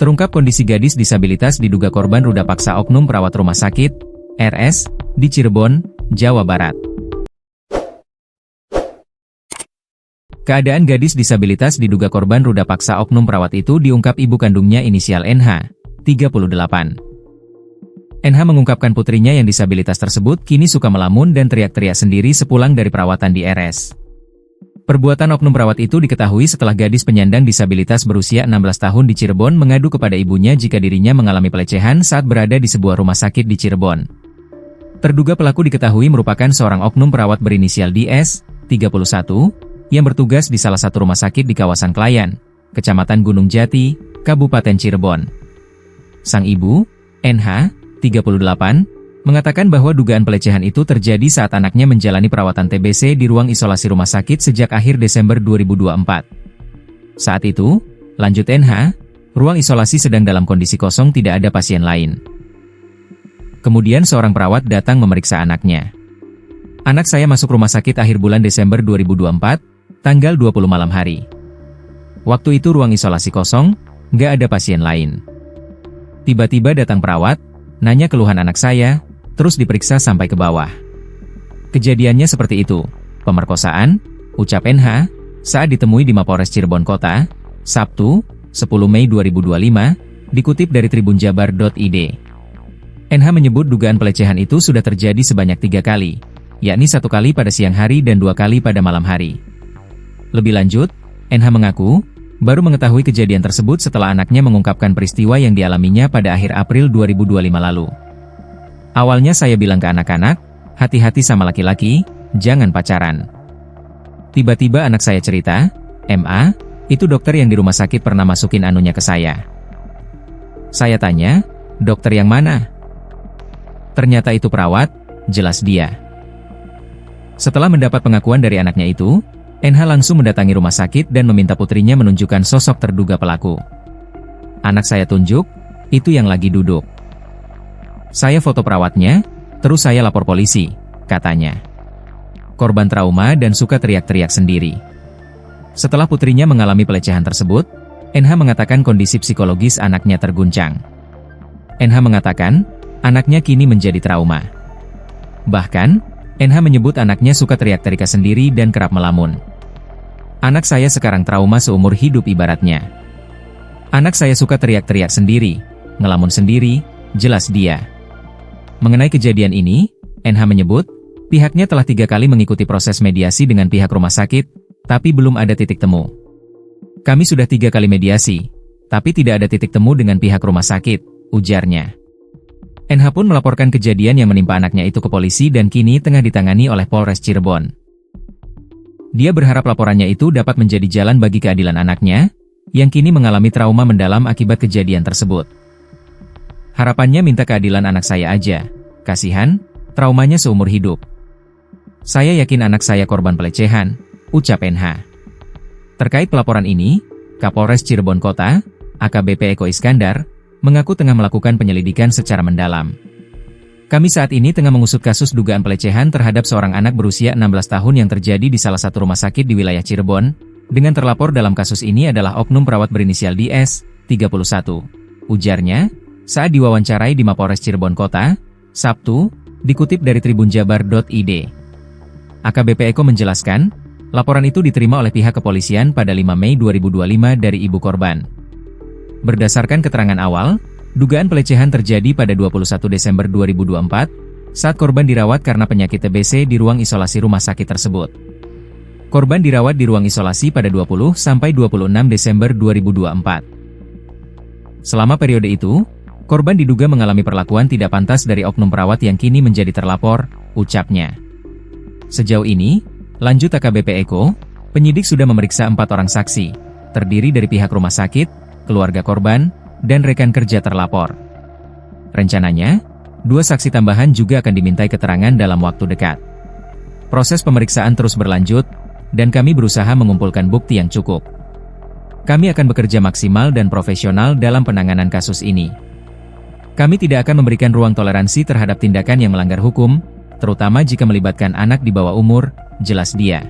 Terungkap kondisi gadis disabilitas diduga korban ruda paksa oknum perawat rumah sakit, RS, di Cirebon, Jawa Barat. Keadaan gadis disabilitas diduga korban ruda paksa oknum perawat itu diungkap ibu kandungnya inisial NH, 38. NH mengungkapkan putrinya yang disabilitas tersebut kini suka melamun dan teriak-teriak sendiri sepulang dari perawatan di RS. Perbuatan oknum perawat itu diketahui setelah gadis penyandang disabilitas berusia 16 tahun di Cirebon mengadu kepada ibunya jika dirinya mengalami pelecehan saat berada di sebuah rumah sakit di Cirebon. Terduga pelaku diketahui merupakan seorang oknum perawat berinisial DS, 31, yang bertugas di salah satu rumah sakit di kawasan Klayan, Kecamatan Gunung Jati, Kabupaten Cirebon. Sang ibu, NH, 38, mengatakan bahwa dugaan pelecehan itu terjadi saat anaknya menjalani perawatan TBC di ruang isolasi rumah sakit sejak akhir Desember 2024. Saat itu, lanjut NH, ruang isolasi sedang dalam kondisi kosong, tidak ada pasien lain. Kemudian seorang perawat datang memeriksa anaknya. Anak saya masuk rumah sakit akhir bulan Desember 2024, tanggal 20 malam hari. Waktu itu ruang isolasi kosong, nggak ada pasien lain. Tiba-tiba datang perawat, nanya keluhan anak saya, terus diperiksa sampai ke bawah. Kejadiannya seperti itu, pemerkosaan, ucap NH, saat ditemui di Mapolres Cirebon Kota, Sabtu, 10 Mei 2025, dikutip dari tribunjabar.id. NH menyebut dugaan pelecehan itu sudah terjadi sebanyak 3 kali, yakni 1 kali pada siang hari dan 2 kali pada malam hari. Lebih lanjut, NH mengaku, baru mengetahui kejadian tersebut setelah anaknya mengungkapkan peristiwa yang dialaminya pada akhir April 2025 lalu. Awalnya saya bilang ke anak-anak, hati-hati sama laki-laki, jangan pacaran. Tiba-tiba anak saya cerita, MA, itu dokter yang di rumah sakit pernah masukin anunya ke saya. Saya tanya, dokter yang mana? Ternyata itu perawat, jelas dia. Setelah mendapat pengakuan dari anaknya itu, NH langsung mendatangi rumah sakit dan meminta putrinya menunjukkan sosok terduga pelaku. Anak saya tunjuk, itu yang lagi duduk. Saya foto perawatnya, terus saya lapor polisi, katanya. Korban trauma dan suka teriak-teriak sendiri. Setelah putrinya mengalami pelecehan tersebut, NH mengatakan kondisi psikologis anaknya terguncang. NH mengatakan, anaknya kini menjadi trauma. Bahkan, NH menyebut anaknya suka teriak-teriak sendiri dan kerap melamun. Anak saya sekarang trauma seumur hidup ibaratnya. Anak saya suka teriak-teriak sendiri, ngelamun sendiri, jelas dia. Mengenai kejadian ini, NH menyebut, pihaknya telah 3 kali mengikuti proses mediasi dengan pihak rumah sakit, tapi belum ada titik temu. Kami sudah 3 kali mediasi, tapi tidak ada titik temu dengan pihak rumah sakit, ujarnya. NH pun melaporkan kejadian yang menimpa anaknya itu ke polisi dan kini tengah ditangani oleh Polres Cirebon. Dia berharap laporannya itu dapat menjadi jalan bagi keadilan anaknya, yang kini mengalami trauma mendalam akibat kejadian tersebut. Harapannya minta keadilan anak saya aja, kasihan, traumanya seumur hidup. Saya yakin anak saya korban pelecehan, ucap NH. Terkait pelaporan ini, Kapolres Cirebon Kota, AKBP Eko Iskandar, mengaku tengah melakukan penyelidikan secara mendalam. Kami saat ini tengah mengusut kasus dugaan pelecehan terhadap seorang anak berusia 16 tahun yang terjadi di salah satu rumah sakit di wilayah Cirebon, dengan terlapor dalam kasus ini adalah oknum perawat berinisial DS, 31, ujarnya, saat diwawancarai di Mapolres Cirebon Kota, Sabtu, dikutip dari tribunjabar.id. AKBP Eko menjelaskan, laporan itu diterima oleh pihak kepolisian pada 5 Mei 2025 dari ibu korban. Berdasarkan keterangan awal, dugaan pelecehan terjadi pada 21 Desember 2024, saat korban dirawat karena penyakit TBC di ruang isolasi rumah sakit tersebut. Korban dirawat di ruang isolasi pada 20–26 Desember 2024. Selama periode itu, korban diduga mengalami perlakuan tidak pantas dari oknum perawat yang kini menjadi terlapor, ucapnya. Sejauh ini, lanjut AKBP Eko, penyidik sudah memeriksa 4 orang saksi, terdiri dari pihak rumah sakit, keluarga korban, dan rekan kerja terlapor. Rencananya, 2 saksi tambahan juga akan dimintai keterangan dalam waktu dekat. Proses pemeriksaan terus berlanjut, dan kami berusaha mengumpulkan bukti yang cukup. Kami akan bekerja maksimal dan profesional dalam penanganan kasus ini. Kami tidak akan memberikan ruang toleransi terhadap tindakan yang melanggar hukum, terutama jika melibatkan anak di bawah umur, jelas dia.